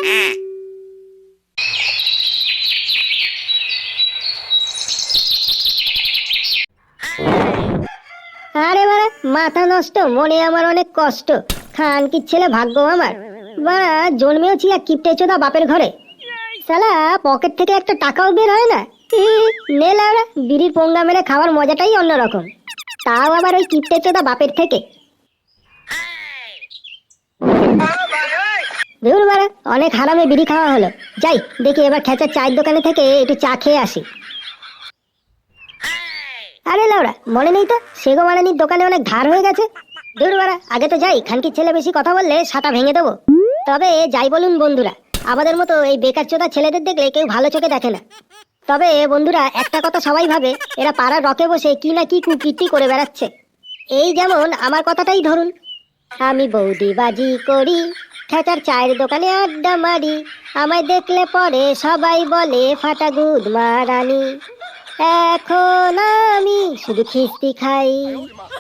আরে বাড়া, মাথা নষ্ট, মনে আমার অনেক কষ্ট। খানকির ছেলে ভাগ্য আমার। বাড়া জন্মেও ছিল কিপটে চোদা বাপের ঘরে। শালা পকেট থেকে একটা টাকাও বের হয় না। নে লাউড়া, বিড়ির পোঙ্গা মেরে খাওয়ার মজাটাই অন্যরকম, তাও আবার ওই কিপটে চোদা বাপের থেকে। ধুর বাড়া, অনেক হারামে বিড়ি খাওয়া হলো। যাই দেখি এবার খেচার চায়ের দোকানে থেকে একটু চা খেয়ে আসি। আরে লাউড়া, মনে নেই তো সেগো মারানির দোকানে অনেক ধার হয়ে গেছে। দূর বাড়া, আগে তো যাই, খানকির ছেলে বেশি কথা বললে সাটা ভেঙে দেবো। তবে যাই বলুন বন্ধুরা, আমাদের মতো এই বেকার চোদা ছেলেদের দেখলে কেউ ভালো চোখে দেখে না। তবে বন্ধুরা, একটা কথা সবাই ভাবে, এরা পাড়ার রকে বসে কি না কি কুকীর্তি করে বেড়াচ্ছে। এই যেমন আমার কথাটাই ধরুন, আমি বৌদি বাজি করি, খেচার চায়ের দোকানে আড্ডা মারি, আমায় দেখলে পরে সবাই বলে ফাটা গুদ মারানি। এখন আমি শুধু খিস্তি খাই,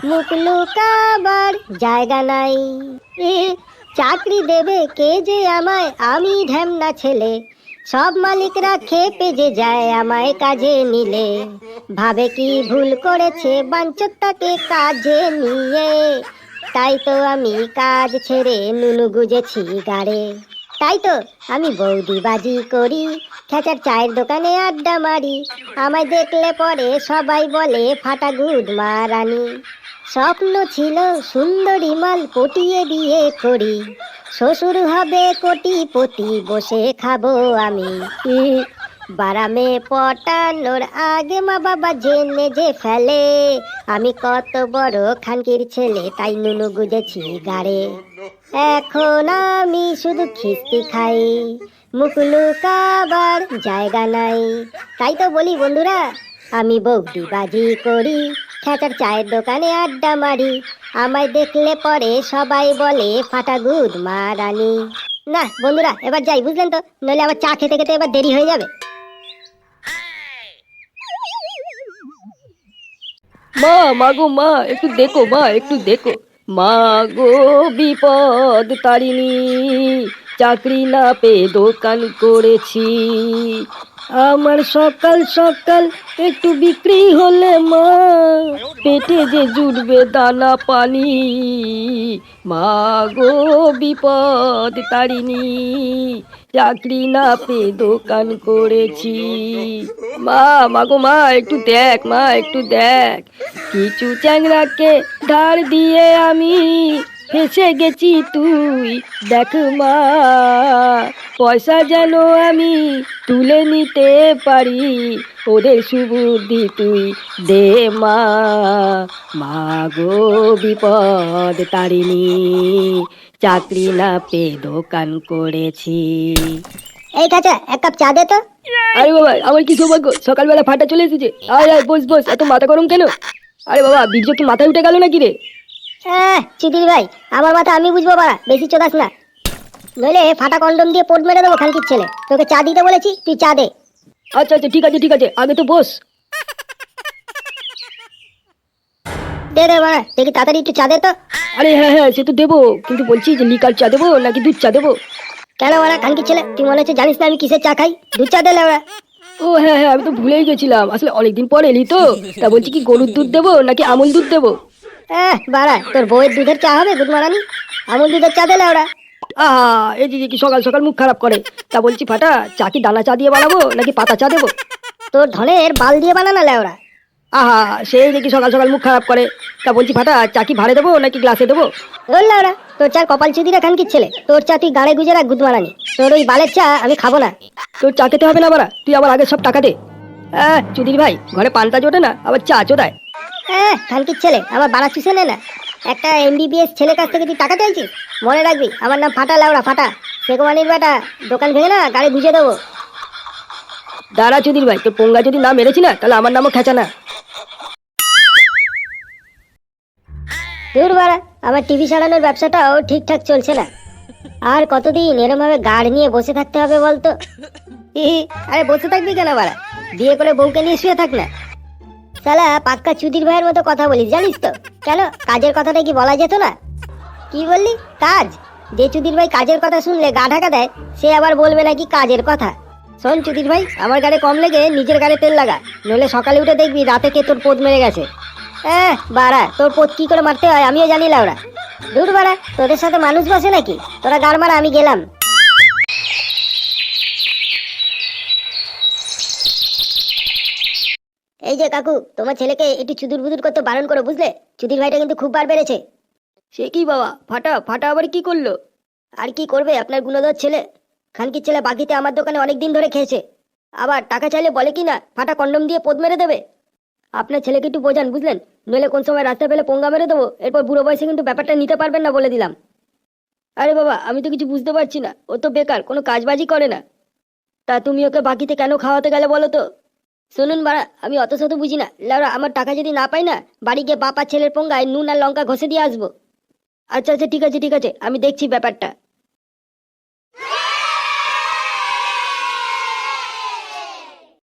মুখ লুকাবার জায়গা নাই। চাকরি দেবে কে যে আমায়, আমি ঢ্যামনা ছেলে, সব মালিকরা খেপে যে যায় আমায় কাজে নিলে। ভাবে কি ভুল করেছে বাঞ্চটাকে কাজে নিয়ে, তাই তো আমি কাজ ছেড়ে নুনু গুজেছি গাড়ে। তাই তো আমি বৌদি বাজি করি, খেচার চায়ের দোকানে আড্ডা মারি, আমায় দেখলে পরে সবাই বলে ফাটা গুদ মারানি। স্বপ্ন ছিল সুন্দরী মাল পটিয়ে বিয়ে করি, শ্বশুর হবে কোটিপতি, বসে খাবো আমি। বারামে পটানোর আগে মা বাবা জেনে যে ফেলে, আমি কত বড় খানকির ছেলে, তাই নুনু গুজেছি গাড়ে। এখন আমি শুধু খিস্তি খাই, মুখ লুকাবার জায়গা নাই। তাই তো বলি বন্ধুরা, আমি বৌদি বাজি করি, খেচার চায়ের দোকানে আড্ডা মারি, আমায় দেখলে পরে সবাই বলে ফাটা গুদ মারানি। না বন্ধুরা, এবার যাই, বুঝলেন তো, নইলে আবার চা খেতে খেতে এবার দেরি হয়ে যাবে। মা, মাগো মা, একটু দেখো মা, একটু দেখো। মা গো, বিপদ তারিণী, চাকরি না পেয়ে দোকান করেছি। আমার সকাল সকাল একটু বিক্রি হলে মা, পেটে যে জুটবে দানা পানি। মা গো, বিপদ তারিণী, চাকরি না পেয়ে দোকান করেছি। মা, মাগো মা, একটু দেখ মা, একটু দেখ। কিছু চ্যাংড়াকে ধার দিয়ে আমি ফেসে গেছি, তুই দেখ মা। পয়সা যেন আমি তুলে নিতে পারি, ওদের সুবুদ্ধি তুই দে মা। মা গো, বিপদ তারিণী, চাকরি না পেয়ে দোকান করেছি। এই খাঁচা, এক কাপ চা দে তো। আরে বাবা, আমার কি সৌভাগ্য, সকালবেলা ফাটা চলে এসেছে। আয় আয়, বস বস, এত মাথা গরম কেন? আরে বাবা, বীর্য কি মাথায় উঠে গেল নাকি রে? চিদির ভাই, আমার মাথা আমি বুঝবো বাড়া, বেশি চোদাস না, নইলে ফাটা কন্ডম দিয়ে পোট মেরে দেবো খানকির ছেলে। তোকে চা দিতে বলেছি, তুই চা দে। আচ্ছা আচ্ছা, ঠিক আছে ঠিক আছে, আগে তো বস। দে দে বাড়া, দেখি তাড়াতাড়ি একটু চা দে তো। আরে হ্যাঁ হ্যাঁ, সে তো দেবো, কিন্তু বলছি যে লিকার চা দেবো নাকি দুধ চা দেবো? কেন বাড়া খানকির ছেলে, তুই মনে হচ্ছে জানিস না আমি কিসের চা খাই? দুধ চা দে লেওড়া। ও হ্যাঁ হ্যাঁ, আমি তো ভুলেই গেছিলাম, আসলে অনেকদিন পর এলি তো, তা বলছি কি গরুর দুধ দেবো নাকি আমুল দুধ দেবো? বাড়া, তোর বউয়ের দুধের চা হবে দুধ মারানি? আমুল দুধের চা দে লেওড়া। এই যে কি সকাল সকাল মুখ খারাপ করে। তা বলছি ফাটা, চা কি দানা চা দিয়ে বানাবো নাকি পাতা চা দেবো? তোর ধনের বাল দিয়ে বানানা লেওড়া। আহা, সেই দেখি সকাল সকাল মুখ খারাপ করে। তা বলছি ফাটা, চা কি ভাড়ে দেবো নাকি গ্লাসে দেবো? ওর লেওড়া, তোর চার কপাল চুদিরা খানকির ছেলে, তোর চা তুই গাড়ে গুজে রাখ দুধ মারানি, তোর ওই বালের চা আমি খাবো না। তোর চা খেতে হবে না বাড়া, তুই আমার আগে সব টাকা দে। চুদির ভাই, ঘরে পান্তা জোটে না, আবার চা চোদায়। খানকির ছেলে, আমার বাড়া চুষে নে না। একটা MBBS ছেলের কাছ থেকে তুই টাকা চাইছিস? মনে রাখবি, আমার নাম ফাটা লেওড়া, ফাটা সেকোমানির বেটা। দোকান ভেঙে না গাড়ি গুজে দেবো। দাঁড়া চুদির ভাই, তোর পোঙ্গা যদি না মেরেছি না, তাহলে আমার নামও খেঁচা না। দূর বাড়া, আমার টিভি সারানোর ব্যবসাটাও ঠিকঠাক চলছে না। আর কতদিন এরম ভাবে গাড় নিয়ে বসে থাকতে হবে বলতো? আরে বসে থাকবি কেন বাড়া, বিয়ে করে বউকে নিয়ে শুয়ে থাক না। শালা পাক্কা চুদির ভাইয়ের মতো কথা বলিস, জানিস তো? কেন, কাজের কথাটা কি বলা যেত না? কি বললি? কাজ? যে চুদির ভাই কাজের কথা শুনলে গা ঢাকা দেয়, সে আবার বলবে নাকি কাজের কথা। শোন চুদির ভাই, আমার গাড়ি কম লেগে নিজের গাড়ি তেল লাগা, নইলে সকালে উঠে দেখবি রাতে কে তোর পোদ মেরে গেছে। বাড়া, তোর পোদ কি করে মারতে হয় আমিও জানি না ওরা। দূর বাড়া, তোদের সাথে মানুষ বসে নাকি? তোরা গাড় মারা, আমি গেলাম। এই যে কাকু, তোমার ছেলেকে একটু চুদুর বুদুর করতে বারণ করো, বুঝলে? চুদির ভাইটা কিন্তু খুব বার বেড়েছে। সে কি বাবা, ফাটা ফাটা আবার কি করলো? আর কি করবে, আপনার গুণধর ছেলে। খানকির ছেলে বাকিতে আমার দোকানে অনেক দিন ধরে খেয়েছে, আবার টাকা চাইলে বলে কি না ফাটা কন্ডম দিয়ে পোদ মেরে দেবে। আপনার ছেলেকে একটু বোঝান, বুঝলেন? নইলে কোন সময় রাস্তা পেলে পোঙ্গা মেরে দেবো, এরপর বুড়ো বয়সে কিন্তু ব্যাপারটা নিতে পারবেন না, বলে দিলাম। আরে বাবা, আমি তো কিছু বুঝতে পারছি না, ও তো বেকার, কোনো কাজবাজি করে না। তা তুমি ওকে বাকিতে কেন খাওয়াতে গেলে বলো তো? শুনুন বাড়া, আমি অত শত বুঝি না। লাউরা, আমার টাকা যদি না পাই না, বাড়ি গিয়ে বাপ আর ছেলের পোঙ্গায় নুন আর লঙ্কা ঘষে দিয়ে আসবো। আচ্ছা আচ্ছা, ঠিক আছে ঠিক আছে, আমি দেখছি ব্যাপারটা।